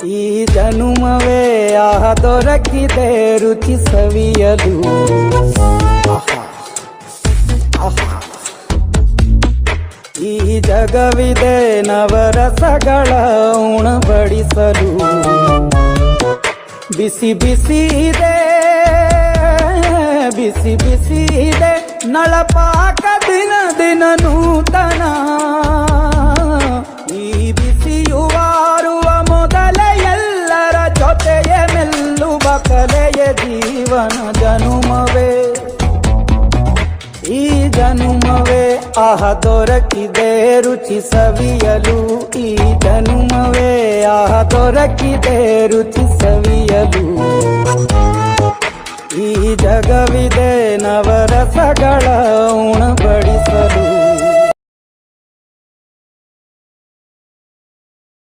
ಈ ಜನುಮವೇ ಆಹ ದೊರಕಿದೆ ರುಚಿ ಸವಿಯಲು. ಈ ಜಗವಿದೆ ನವರಸಗಳ ಉಣಬಡಿಸಲು. ಬಿಸಿ ಬಿಸಿ ಇದೆ, ಬಿಸಿ ಬಿಸಿ ಇದೆ ನಳಪಾಕ ದಿನ ದಿನ ನೂತನ. ಈ ಬಿಸಿಯುವಾರುವ ಮೊದಲೇ ಎಲ್ಲರ ಜೊತೆಯೇ ಮೆಲ್ಲುವ ಕಲೆಯ ಜೀವನ ಜನುಮವೇ. ಈ ಜನುಮವೇ ಆಹ ದೊರಕಿದೆ ರುಚಿ ಸವಿಯಲು. ಈ ಜನುಮವೇ ಆಹ ದೊರಕಿದೆ ರುಚಿ ಸವಿಯಲು. ಈ ಜಗವಿದೆ ನವರಸಗಳ ಉಣಬಡಿಸಲು.